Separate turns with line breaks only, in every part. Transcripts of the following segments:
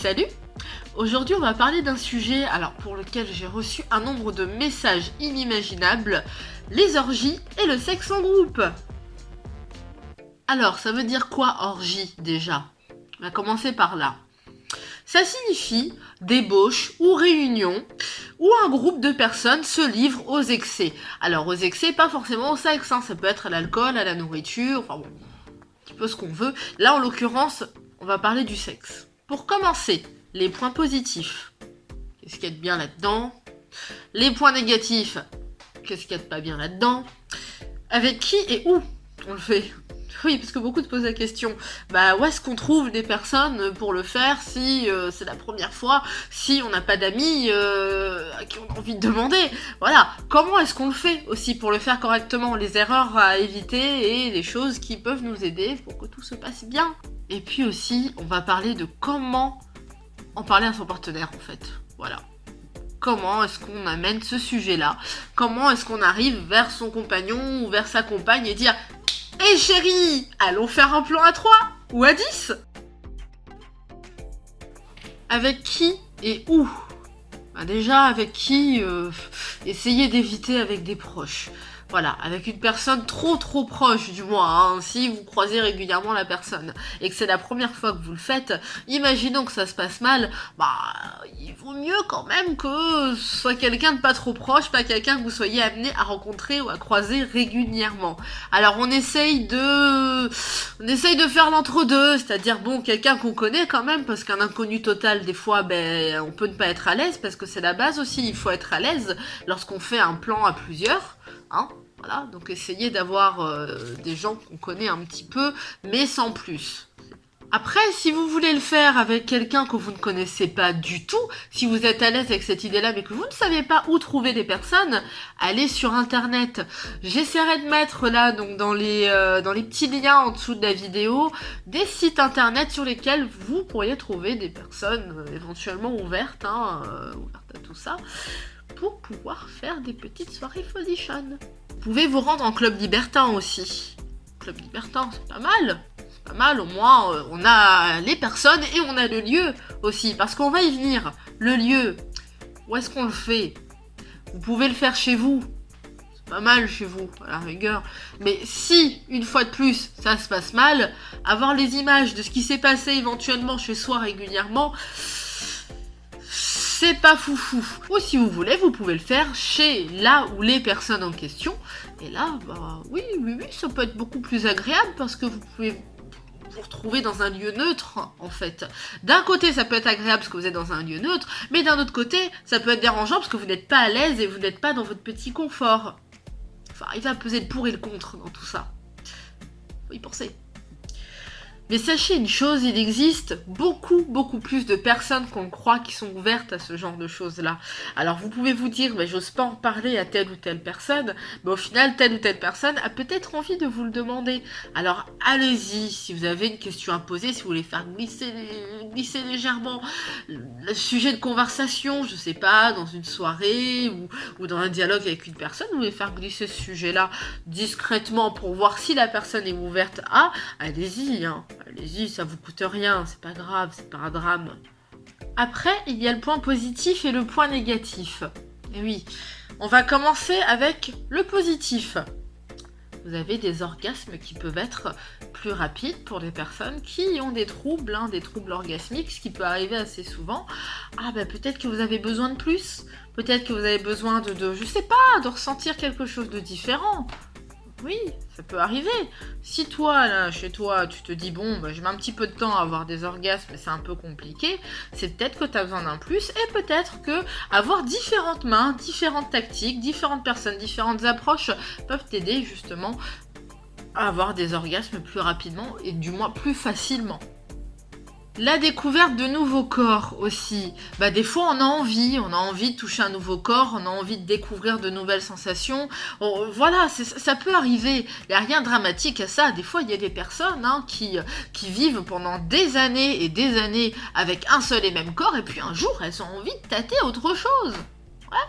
Salut! Aujourd'hui, on va parler d'un sujet pour lequel j'ai reçu un nombre de messages inimaginables, les orgies et le sexe en groupe. Alors, ça veut dire quoi orgie déjà? On va commencer par là. Ça signifie débauche ou réunion où un groupe de personnes se livre aux excès. Alors aux excès, pas forcément au sexe, ça peut être à l'alcool, à la nourriture, enfin bon, un petit peu ce qu'on veut. Là en l'occurrence, on va parler du sexe. Pour commencer, les points positifs. Qu'est-ce qu'il y a de bien là-dedans? Les points négatifs. Qu'est-ce qu'il y a de pas bien là-dedans? Avec qui et où on le fait? Oui, parce que beaucoup te posent la question, où est-ce qu'on trouve des personnes pour le faire si c'est la première fois, si on n'a pas d'amis à qui on a envie de demander? Voilà, comment est-ce qu'on le fait aussi pour le faire correctement? Les erreurs à éviter et les choses qui peuvent nous aider pour que tout se passe bien. Et puis aussi, on va parler de comment en parler à son partenaire en fait. Voilà. Comment est-ce qu'on amène ce sujet-là? Comment est-ce qu'on arrive vers son compagnon ou vers sa compagne et dire: hé chérie, allons faire un plan à 3 ou à 10? Avec qui et où? Déjà, avec qui, essayez d'éviter avec des proches. Voilà, avec une personne trop proche du moins, si vous croisez régulièrement la personne et que c'est la première fois que vous le faites, imaginons que ça se passe mal, il vaut mieux quand même que ce soit quelqu'un de pas trop proche, pas quelqu'un que vous soyez amené à rencontrer ou à croiser régulièrement. Alors on essaye de faire l'entre-deux, c'est-à-dire quelqu'un qu'on connaît quand même, parce qu'un inconnu total, des fois, on peut ne pas être à l'aise, parce que c'est la base aussi, il faut être à l'aise lorsqu'on fait un plan à plusieurs, Voilà, donc essayez d'avoir des gens qu'on connaît un petit peu, mais sans plus. Après, si vous voulez le faire avec quelqu'un que vous ne connaissez pas du tout, si vous êtes à l'aise avec cette idée-là, mais que vous ne savez pas où trouver des personnes, allez sur Internet. J'essaierai de mettre là, donc dans les petits liens en dessous de la vidéo, des sites Internet sur lesquels vous pourriez trouver des personnes éventuellement ouvertes, ouvertes à tout ça, pour pouvoir faire des petites soirées position. Vous pouvez vous rendre en club libertin aussi. Club libertin, c'est pas mal. C'est pas mal, au moins on a les personnes et on a le lieu aussi. Parce qu'on va y venir. Le lieu, où est-ce qu'on le fait? Vous pouvez le faire chez vous. C'est pas mal chez vous, à la rigueur. Mais si, une fois de plus, ça se passe mal, avoir les images de ce qui s'est passé éventuellement chez soi régulièrement, c'est pas foufou. Ou si vous voulez, vous pouvez le faire chez là où les personnes en question. Et là, oui, ça peut être beaucoup plus agréable parce que vous pouvez vous retrouver dans un lieu neutre, en fait. D'un côté, ça peut être agréable parce que vous êtes dans un lieu neutre, mais d'un autre côté, ça peut être dérangeant parce que vous n'êtes pas à l'aise et vous n'êtes pas dans votre petit confort. Enfin, il va peser le pour et le contre dans tout ça. Faut y penser. Mais sachez une chose, il existe beaucoup plus de personnes qu'on croit qui sont ouvertes à ce genre de choses-là. Alors vous pouvez vous dire, j'ose pas en parler à telle ou telle personne, mais au final, telle ou telle personne a peut-être envie de vous le demander. Alors allez-y, si vous avez une question à poser, si vous voulez faire glisser légèrement le sujet de conversation, je sais pas, dans une soirée ou dans un dialogue avec une personne, vous voulez faire glisser ce sujet-là discrètement pour voir si la personne est ouverte à, allez-y, Allez-y, ça vous coûte rien, c'est pas grave, c'est pas un drame. Après, il y a le point positif et le point négatif. Et oui, on va commencer avec le positif. Vous avez des orgasmes qui peuvent être plus rapides pour les personnes qui ont des troubles orgasmiques, ce qui peut arriver assez souvent. Peut-être que vous avez besoin de plus, peut-être que vous avez besoin de ressentir quelque chose de différent. Oui, ça peut arriver. Si toi, là, chez toi, tu te dis, je mets un petit peu de temps à avoir des orgasmes, mais c'est un peu compliqué, c'est peut-être que tu as besoin d'un plus, et peut-être que avoir différentes mains, différentes tactiques, différentes personnes, différentes approches peuvent t'aider justement à avoir des orgasmes plus rapidement, et du moins plus facilement. La découverte de nouveaux corps aussi. Des fois on a envie de toucher un nouveau corps, on a envie de découvrir de nouvelles sensations. Voilà, ça peut arriver. Il n'y a rien de dramatique à ça. Des fois il y a des personnes qui vivent pendant des années et des années avec un seul et même corps et puis un jour elles ont envie de tâter autre chose. Ouais.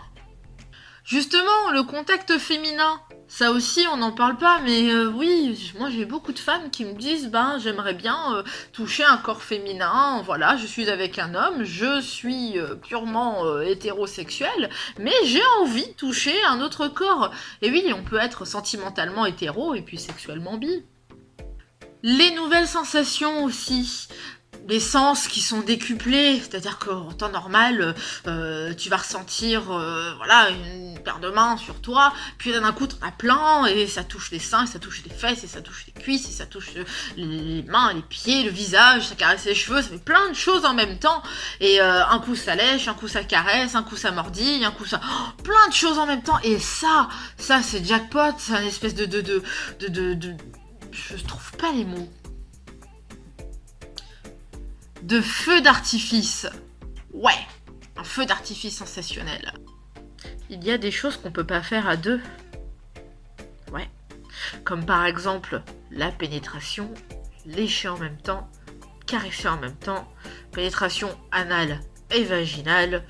Justement, le contact féminin, ça aussi on n'en parle pas, mais oui, moi j'ai beaucoup de femmes qui me disent, ben j'aimerais bien toucher un corps féminin, voilà, je suis avec un homme, je suis purement hétérosexuel, mais j'ai envie de toucher un autre corps. Et oui, on peut être sentimentalement hétéro et puis sexuellement bi. Les nouvelles sensations aussi. Les sens qui sont décuplés, c'est-à-dire qu'en temps normal, tu vas ressentir voilà, une paire de mains sur toi, puis d'un coup t'en as plein, et ça touche les seins, et ça touche les fesses, et ça touche les cuisses, et ça touche les mains, les pieds, le visage, ça caresse les cheveux, ça fait plein de choses en même temps, et un coup ça lèche, un coup ça caresse, un coup ça mordille, un coup ça... Oh, plein de choses en même temps, et ça c'est jackpot, c'est une espèce de... Je trouve pas les mots. De feu d'artifice. Ouais, un feu d'artifice sensationnel. Il y a des choses qu'on peut pas faire à deux. Ouais. Comme par exemple la pénétration, lécher en même temps, caresser en même temps, pénétration anale et vaginale,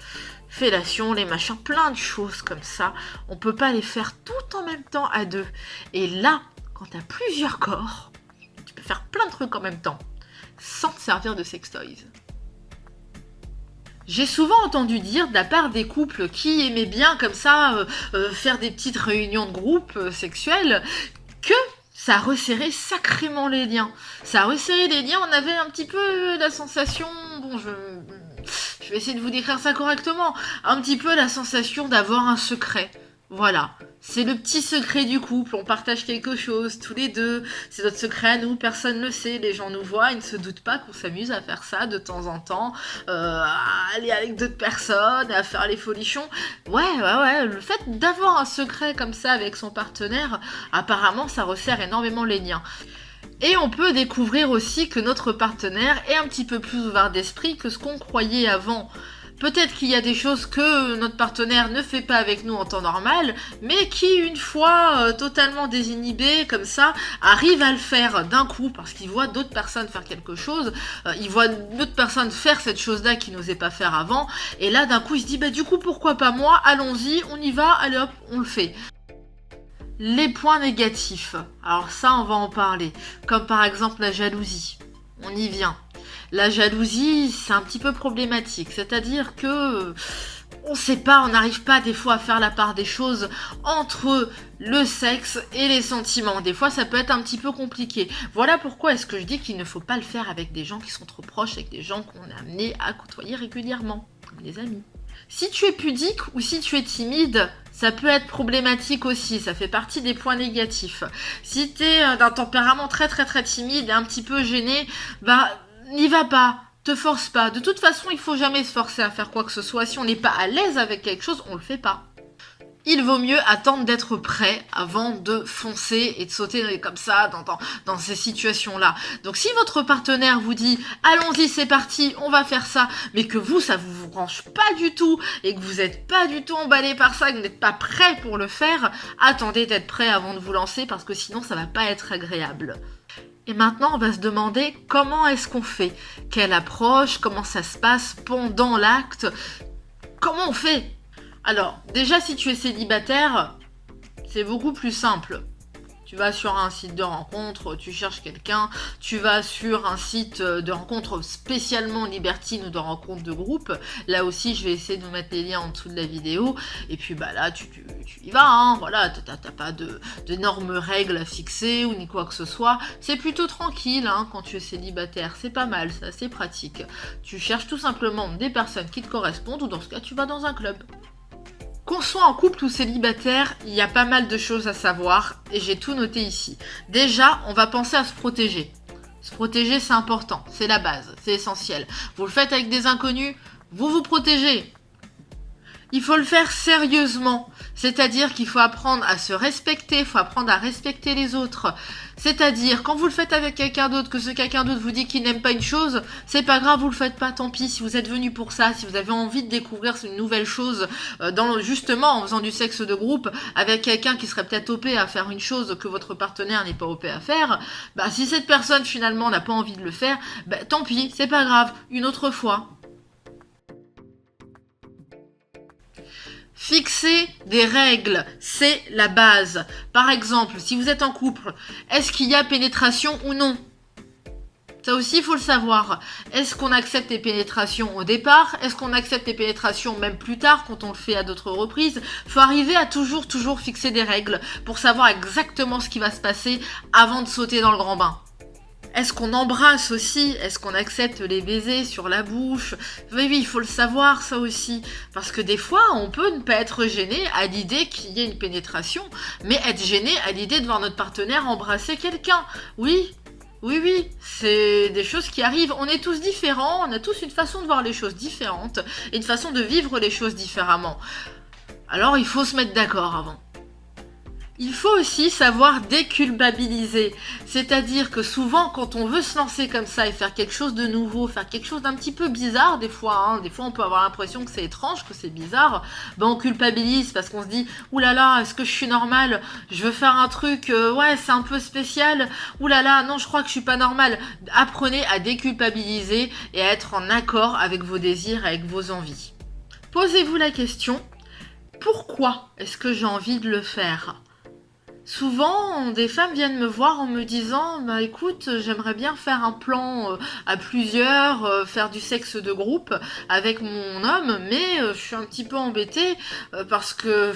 fellation, les machins, plein de choses comme ça. On peut pas les faire tout en même temps à deux. Et là, quand t'as plusieurs corps, tu peux faire plein de trucs en même temps, sans te servir de sextoys. J'ai souvent entendu dire de la part des couples qui aimaient bien comme ça faire des petites réunions de groupe sexuels que ça resserrait sacrément les liens. Ça resserrait les liens, on avait un petit peu la sensation, bon je vais essayer de vous décrire ça correctement, un petit peu la sensation d'avoir un secret. Voilà, c'est le petit secret du couple, on partage quelque chose tous les deux, c'est notre secret à nous, personne ne le sait, les gens nous voient, ils ne se doutent pas qu'on s'amuse à faire ça de temps en temps, à aller avec d'autres personnes, à faire les folichons. Ouais, le fait d'avoir un secret comme ça avec son partenaire, apparemment ça resserre énormément les liens. Et on peut découvrir aussi que notre partenaire est un petit peu plus ouvert d'esprit que ce qu'on croyait avant. Peut-être qu'il y a des choses que notre partenaire ne fait pas avec nous en temps normal, mais qui, une fois totalement désinhibé comme ça, arrive à le faire d'un coup parce qu'il voit d'autres personnes faire quelque chose, il voit d'autres personnes faire cette chose-là qu'il n'osait pas faire avant, et là d'un coup il se dit bah du coup pourquoi pas moi, allons-y, on y va, allez hop, on le fait. Les points négatifs, alors ça on va en parler, comme par exemple la jalousie, on y vient. La jalousie, c'est un petit peu problématique, c'est-à-dire que on sait pas, on n'arrive pas des fois à faire la part des choses entre le sexe et les sentiments. Des fois, ça peut être un petit peu compliqué. Voilà pourquoi est-ce que je dis qu'il ne faut pas le faire avec des gens qui sont trop proches, avec des gens qu'on est amené à côtoyer régulièrement, comme des amis. Si tu es pudique ou si tu es timide, ça peut être problématique aussi, ça fait partie des points négatifs. Si tu es d'un tempérament très timide et un petit peu gêné, bah n'y va pas, te force pas. De toute façon, il faut jamais se forcer à faire quoi que ce soit. Si on n'est pas à l'aise avec quelque chose, on le fait pas. Il vaut mieux attendre d'être prêt avant de foncer et de sauter comme ça dans ces situations-là. Donc si votre partenaire vous dit « Allons-y, c'est parti, on va faire ça », mais que vous, ça vous branche pas du tout et que vous n'êtes pas du tout emballé par ça, que vous n'êtes pas prêt pour le faire, attendez d'être prêt avant de vous lancer parce que sinon ça va pas être agréable. Et maintenant, on va se demander comment est-ce qu'on fait ? Quelle approche ? Comment ça se passe pendant l'acte ? Comment on fait ? Alors, déjà, si tu es célibataire, c'est beaucoup plus simple. Tu vas sur un site de rencontre, tu cherches quelqu'un, tu vas sur un site de rencontre spécialement libertine ou de rencontre de groupe. Là aussi, je vais essayer de vous mettre les liens en dessous de la vidéo. Et puis bah là, tu y vas, hein. Voilà, t'as pas d'énormes règles à fixer ou ni quoi que ce soit. C'est plutôt tranquille hein, quand tu es célibataire, c'est pas mal, c'est assez pratique. Tu cherches tout simplement des personnes qui te correspondent ou dans ce cas, tu vas dans un club. Qu'on soit en couple ou célibataire, il y a pas mal de choses à savoir et j'ai tout noté ici. Déjà, on va penser à se protéger. Se protéger, c'est important, c'est la base, c'est essentiel. Vous le faites avec des inconnus, vous vous protégez. Il faut le faire sérieusement, c'est-à-dire qu'il faut apprendre à se respecter, il faut apprendre à respecter les autres. C'est-à-dire, quand vous le faites avec quelqu'un d'autre, que ce quelqu'un d'autre vous dit qu'il n'aime pas une chose, c'est pas grave, vous le faites pas, tant pis, si vous êtes venu pour ça, si vous avez envie de découvrir une nouvelle chose, justement en faisant du sexe de groupe, avec quelqu'un qui serait peut-être OP à faire une chose que votre partenaire n'est pas OP à faire, bah si cette personne finalement n'a pas envie de le faire, bah tant pis, c'est pas grave, une autre fois. Fixer des règles, c'est la base. Par exemple, si vous êtes en couple, est-ce qu'il y a pénétration ou non ? Ça aussi, il faut le savoir. Est-ce qu'on accepte les pénétrations au départ ? Est-ce qu'on accepte les pénétrations même plus tard, quand on le fait à d'autres reprises ? Faut arriver à toujours fixer des règles pour savoir exactement ce qui va se passer avant de sauter dans le grand bain. Est-ce qu'on embrasse aussi ? Est-ce qu'on accepte les baisers sur la bouche ? Oui, il faut le savoir, ça aussi. Parce que des fois, on peut ne pas être gêné à l'idée qu'il y ait une pénétration, mais être gêné à l'idée de voir notre partenaire embrasser quelqu'un. Oui, c'est des choses qui arrivent. On est tous différents, on a tous une façon de voir les choses différentes et une façon de vivre les choses différemment. Alors, il faut se mettre d'accord avant. Il faut aussi savoir déculpabiliser, c'est-à-dire que souvent quand on veut se lancer comme ça et faire quelque chose de nouveau, faire quelque chose d'un petit peu bizarre des fois on peut avoir l'impression que c'est étrange, que c'est bizarre, on culpabilise parce qu'on se dit « Ouh là là, est-ce que je suis normale ? Je veux faire un truc, ouais c'est un peu spécial, ouh là là, non je crois que je suis pas normale ». Apprenez à déculpabiliser et à être en accord avec vos désirs, avec vos envies. Posez-vous la question « Pourquoi est-ce que j'ai envie de le faire ?» Souvent, des femmes viennent me voir en me disant « écoute, j'aimerais bien faire un plan à plusieurs, faire du sexe de groupe avec mon homme, mais je suis un petit peu embêtée parce que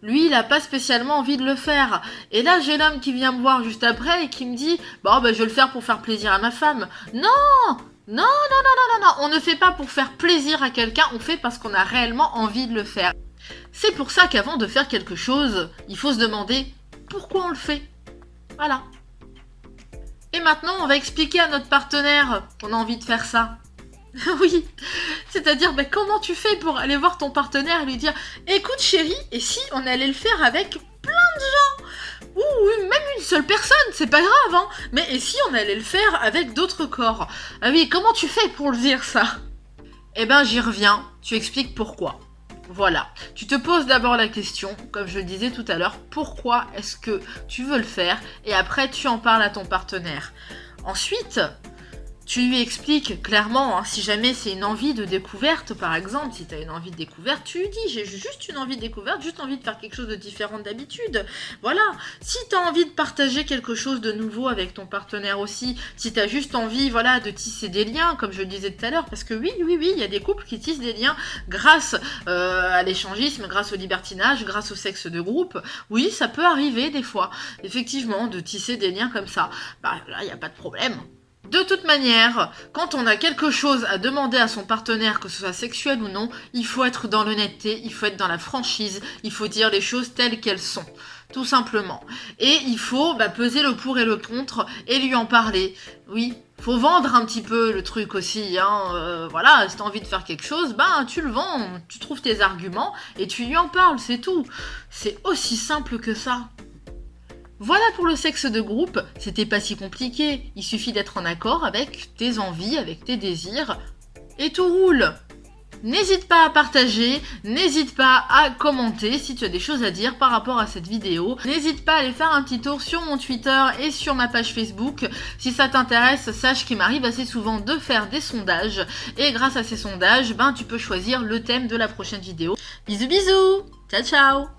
lui, il n'a pas spécialement envie de le faire. » Et là, j'ai l'homme qui vient me voir juste après et qui me dit « je vais le faire pour faire plaisir à ma femme. » Non, on ne fait pas pour faire plaisir à quelqu'un, on fait parce qu'on a réellement envie de le faire. C'est pour ça qu'avant de faire quelque chose, il faut se demander pourquoi on le fait. Voilà. Et maintenant, on va expliquer à notre partenaire qu'on a envie de faire ça. Oui, c'est-à-dire comment tu fais pour aller voir ton partenaire et lui dire « Écoute chérie, et si on allait le faire avec plein de gens ? Ou même une seule personne, c'est pas grave, mais et si on allait le faire avec d'autres corps ? Ah oui, comment tu fais pour le dire ça ? » J'y reviens, tu expliques pourquoi. Voilà, tu te poses d'abord la question, comme je le disais tout à l'heure, pourquoi est-ce que tu veux le faire ? Et après, tu en parles à ton partenaire. Ensuite, tu lui expliques clairement, si jamais c'est une envie de découverte, par exemple, si tu as une envie de découverte, tu lui dis « j'ai juste une envie de découverte, juste envie de faire quelque chose de différent d'habitude ». Voilà, si tu as envie de partager quelque chose de nouveau avec ton partenaire aussi, si tu as juste envie de tisser des liens, comme je le disais tout à l'heure, parce que oui, il y a des couples qui tissent des liens grâce à l'échangisme, grâce au libertinage, grâce au sexe de groupe. Oui, ça peut arriver des fois, effectivement, de tisser des liens comme ça. Là, il n'y a pas de problème. De toute manière, quand on a quelque chose à demander à son partenaire, que ce soit sexuel ou non, il faut être dans l'honnêteté, il faut être dans la franchise, il faut dire les choses telles qu'elles sont, tout simplement. Et il faut peser le pour et le contre et lui en parler. Oui, faut vendre un petit peu le truc aussi, voilà, si t'as envie de faire quelque chose, tu le vends, tu trouves tes arguments et tu lui en parles, c'est tout. C'est aussi simple que ça. Voilà pour le sexe de groupe, c'était pas si compliqué, il suffit d'être en accord avec tes envies, avec tes désirs, et tout roule. N'hésite pas à partager, n'hésite pas à commenter si tu as des choses à dire par rapport à cette vidéo. N'hésite pas à aller faire un petit tour sur mon Twitter et sur ma page Facebook. Si ça t'intéresse, sache qu'il m'arrive assez souvent de faire des sondages, et grâce à ces sondages, tu peux choisir le thème de la prochaine vidéo. Bisous bisous, ciao ciao.